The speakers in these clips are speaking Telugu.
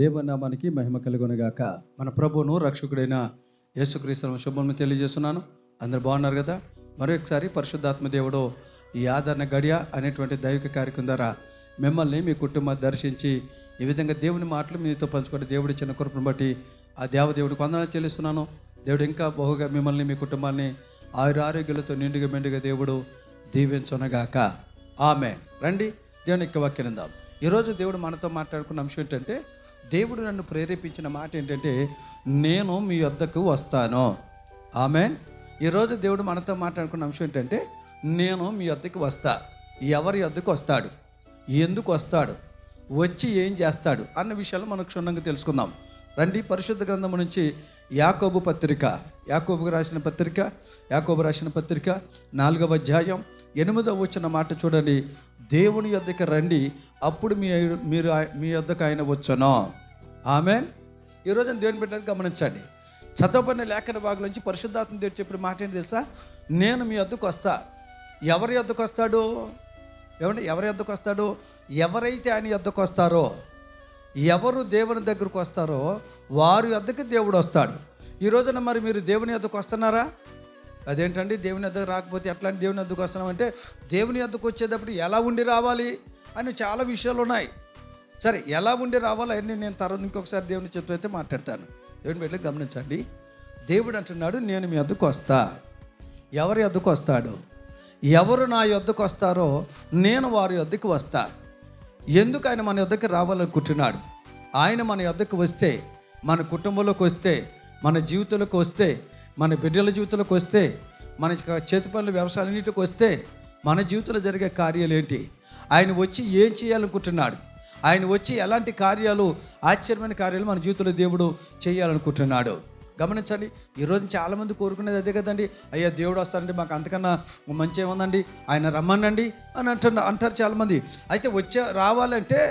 దేవనామానికి మహిమ కలుగునుగాక. మన ప్రభువును రక్షకుడైన యేసుక్రీస్తు శుభమును తెలియజేస్తున్నాను. అందరు బాగున్నారు కదా? మరొకసారి పరిశుద్ధాత్మ దేవుడు ఈ ఆదరణ గడియ అనేటువంటి దైవిక కార్యక్రమం ద్వారా మిమ్మల్ని మీ కుటుంబాన్ని దర్శించి ఈ విధంగా దేవుని మాటలు మీతో పంచుకుంటే దేవుడి చిన్న కృపను బట్టి ఆ దేవదేవుడికి వందనాలు చెల్లిస్తున్నాను. దేవుడు ఇంకా బహుగా మిమ్మల్ని మీ కుటుంబాన్ని ఆరోగ్యాలతో నిండుగా మెండుగా దేవుడు దీవించునగాక. ఆమె రండి దేవుని యొక్క వాక్యం విందాం. ఈరోజు దేవుడు మనతో మాట్లాడుకున్న అంశం ఏంటంటే, దేవుడు నన్ను ప్రేరేపించిన మాట ఏంటంటే, నేను మీ వద్దకు వస్తాను. ఆమె ఈరోజు దేవుడు మనతో మాట్లాడుకున్న అంశం ఏంటంటే, నేను మీ వద్దకు వస్తా. ఎవరి వద్దకు వస్తాడు, ఎందుకు వస్తాడు, వచ్చి ఏం చేస్తాడు అన్న విషయాలు మనం క్షుణ్ణంగా తెలుసుకుందాం. రండి పరిశుద్ధ గ్రంథం నుంచి యాకోబు రాసిన పత్రిక 4వ అధ్యాయం 8వ వచన మాట చూడండి. దేవుని యొద్దకు రండి, అప్పుడు మీరు మీ యొద్దకు ఆయన వచ్చును. ఆమెన్. ఈరోజు దేవుని బిడ్డలు గమనించండి. చదవబడిన లేఖన భాగం నుంచి పరిశుద్ధాత్మ దేవుడు చెప్పిన మాట ఏంటి తెలుసా? నేను మీ యొద్దకు వస్తా. ఎవరి యొద్దకు వస్తాడు? ఎవరి యొద్దకు వస్తాడు? ఎవరైతే ఆయన యొద్దకు వస్తారో, ఎవరు దేవుని దగ్గరకు వస్తారో వారి యొద్దకు దేవుడు వస్తాడు. ఈ రోజున మరి మీరు దేవుని యొద్దకు వస్తున్నారా? అదేంటండి దేవుని యొద్దకు రాకపోతే ఎట్లాంటి దేవుని యొద్దకు వస్తున్నామంటే, దేవుని యొద్దకు వచ్చేటప్పుడు ఎలా ఉండి రావాలి అని చాలా విషయాలు ఉన్నాయి. సరే, ఎలా ఉండి రావాలి అని నేను తర్వాత ఇంకొకసారి దేవుని చెప్తూ అయితే మాట్లాడతాను. దేవుని బిడ్డలు గమనించండి. దేవుడు అంటున్నాడు, నేను మీ యొద్దకు వస్తా. ఎవరి యొద్దకు వస్తాడు? ఎవరు నా యొద్దకు వస్తారో నేను వారి యొద్దకు వస్తా. ఎందుకు ఆయన మన యొద్దకు రావాలనుకుంటున్నాడు? ఆయన మన యొద్దకు వస్తే, మన కుటుంబంలోకి వస్తే, మన జీవితంలోకి వస్తే, మన బిడ్డల జీవితంలోకి వస్తే, మన చేతి పనుల వ్యవసాయాలన్నిటికి వస్తే మన జీవితంలో జరిగే కార్యాలు ఏంటి? ఆయన వచ్చి ఏం చేయాలనుకుంటున్నాడు? ఆయన వచ్చి ఎలాంటి కార్యాలు, ఆశ్చర్యమైన కార్యాలు మన జీవితంలో దేవుడు చేయాలనుకుంటున్నాడు? గమనించండి. ఈరోజు చాలామంది కోరుకునేది అదే కదండి. అయ్యా దేవుడు వస్తారండి, మాకు అంతకన్నా మంచి ఏముందండి, ఆయన రమ్మనండి అని అంటారు చాలామంది. అయితే రావాలంటే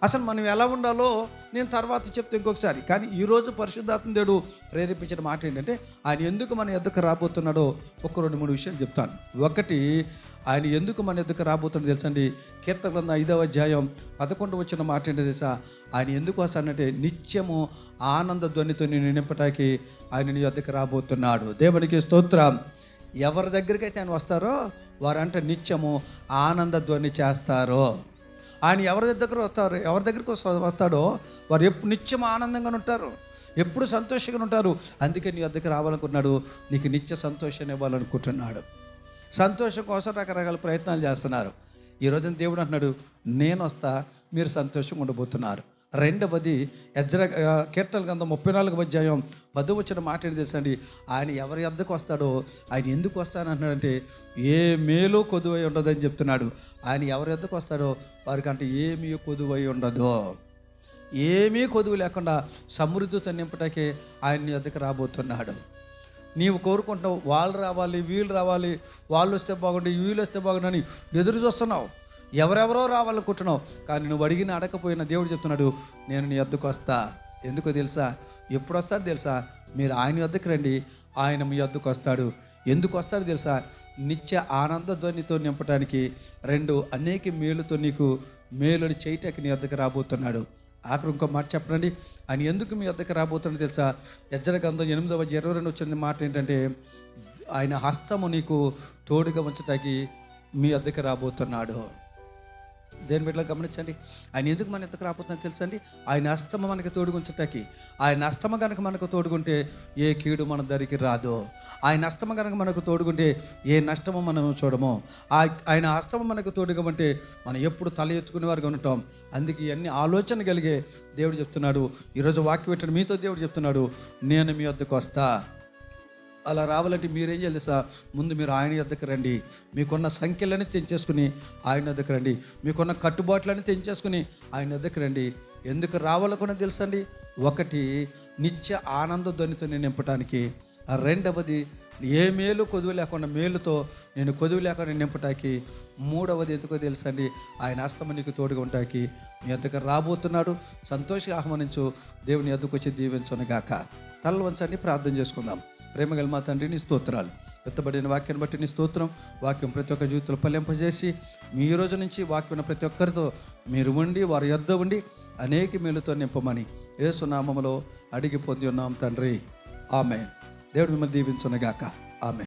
అసలు మనం ఎలా ఉండాలో నేను తర్వాత చెప్తే ఇంకొకసారి. కానీ ఈరోజు పరిశుద్ధాత్మ దేవుడు ప్రేరేపించిన మాట ఏంటంటే, ఆయన ఎందుకు మన యొద్దకు రాబోతున్నాడో ఒక 2-3 విషయాలు చెప్తాను. ఒకటి, ఆయన ఎందుకు మన యొద్దకు రాబోతున్నాడో తెలుసండి. కీర్తన గ్రంథం 5వ అధ్యాయం 11 వచ్చిన మాట ఏంటో తెలుసా? ఆయన ఎందుకు వస్తానంటే, నిత్యము ఆనంద ధ్వనితో నేను నింపటానికి ఆయన నీ యొద్దకు రాబోతున్నాడు. దేవునికి స్తోత్రం. ఎవరి దగ్గరికి అయితే ఆయన వస్తారో వారంటే నిత్యము ఆనంద ధ్వని చేస్తారో. ఆయన ఎవరి దగ్గరకు వస్తాడో వారు ఎప్పుడు నిత్యం ఆనందంగా ఉంటారు, ఎప్పుడు సంతోషంగా ఉంటారు. అందుకే నీ వద్దకు రావాలనుకున్నాడు, నీకు నిత్య సంతోషాన్ని ఇవ్వాలనుకుంటున్నాడు. సంతోషం కోసం రకరకాల ప్రయత్నాలు చేస్తున్నారు. ఈరోజు దేవుడు అంటున్నాడు, నేను వస్తా, మీరు సంతోషంగా ఉండబోతున్నారు. రెండవది, కీర్తన గ్రంథం 34వ అధ్యాయం 10వ వచన మాట ఏంటి తెలుసండి? ఆయన ఎవరి వద్దకు వస్తాడో, ఆయన ఎందుకు వస్తానంటున్నాడంటే, ఏ మేలు కొదువై ఉండదని చెప్తున్నాడు. ఆయన ఎవరి వద్దకు వస్తాడో వారికంటే ఏమీ కొదువై ఉండదు. ఏమీ కొదువు లేకుండా సమృద్ధితో నింపటాకే ఆయన నీ వద్దకు రాబోతున్నాడు. నీవు కోరుకుంటావు, వాళ్ళు రావాలి, వీళ్ళు రావాలి, వాళ్ళు వస్తే బాగుండి, వీళ్ళు వస్తే బాగుండి అని ఎదురు చూస్తున్నావు. ఎవరెవరో రావాలనుకుంటున్నావు. కానీ నువ్వు అడగకపోయినా దేవుడు చెప్తున్నాడు, నేను నీ వద్దకు వస్తా. ఎందుకో తెలుసా? ఎప్పుడు వస్తాడు తెలుసా? మీరు ఆయన వద్దకు రండి, ఆయన మీ వద్దకు వస్తాడు. ఎందుకు వస్తాడు తెలుసా? నిత్య ఆనంద ధ్వనితో నింపడానికి, 2 అనేక మేలుతో నీకు మేలుని చేయటానికి నీ వద్దకు రాబోతున్నాడు. ఆఖరి ఇంకో మాట చెప్పండి. ఆయన ఎందుకు మీ వద్దకు రాబోతున్నాడు తెలుసా? యెజ్ర గ్రంథం 8వ అధ్యాయం 22 వచ్చిన మాట ఏంటంటే, ఆయన హస్తము నీకు తోడుగా ఉంచటానికి మీ వద్దకు రాబోతున్నాడు. దేని బిడ్డలు గమనించండి. ఆయన ఎందుకు మన ఎందుకు రాబోతుందని తెలుసండి? ఆయన హస్తము మనకు తోడుగుంచటానికి. ఆయన హస్తము కనుక మనకు తోడుకుంటే ఏ కీడు మన దరికి రాదు. ఆయన హస్తము కనుక మనకు తోడుకుంటే ఏ నష్టము మనం చూడము. ఆయన హస్తము మనకు తోడుగా ఉంటే మనం ఎప్పుడు తల ఎత్తుకునే వారుగా ఉంటాం. అందుకే ఇవన్నీ ఆలోచన కలిగే దేవుడు చెప్తున్నాడు. ఈరోజు వాక్యం పెట్టిన మీతో దేవుడు చెప్తున్నాడు, నేను మీ వద్దకు వస్తా. అలా రావాలంటే మీరేం చేయాలి తెలుసా? ముందు మీరు ఆయన వద్దకు రండి. మీకున్న సంఖ్యలని తెంచేసుకుని ఆయన వద్దకు రండి. మీకున్న కట్టుబాట్లని తెంచేసుకుని ఆయన వద్దకు రండి. ఎందుకు రావాలనుకున్నా తెలుసండి? ఒకటి, నిత్య ఆనంద ధ్వనితో నేను నింపటానికి. రెండవది, ఏ మేలు కొదువు లేకుండా మేలుతో నేను కొదువు లేకుండా నింపటానికి. మూడవది ఎందుకో తెలుసండి? ఆయన హస్తము నీకు తోడుగా ఉంటాకి మీ వద్దకు రాబోతున్నాడు. సంతోషంగా ఆహ్వానించు. దేవుని వద్దకు వచ్చి దీవించునుగాక. తలలు వంచండి, ప్రార్థన చేసుకుందాం. ప్రేమగల మా తండ్రి, నీ స్తోత్రాలు. ఎత్తబడిన వాక్యాన్ని బట్టి నీ స్తోత్రం. వాక్యం ప్రతి ఒక్క జీవితంలో ఫలింపజేసి మీ రోజు నుంచి వాక్యం ప్రతి ఒక్కరితో మీరు ఉండి వారి యొద్ద ఉండి అనేక మేలుతో నింపమని యేసు నామములో అడిగి పొంది ఉన్నాం తండ్రి. ఆమేన్. దేవుడు మిమ్మల్ని దీవించునుగాక. ఆమేన్.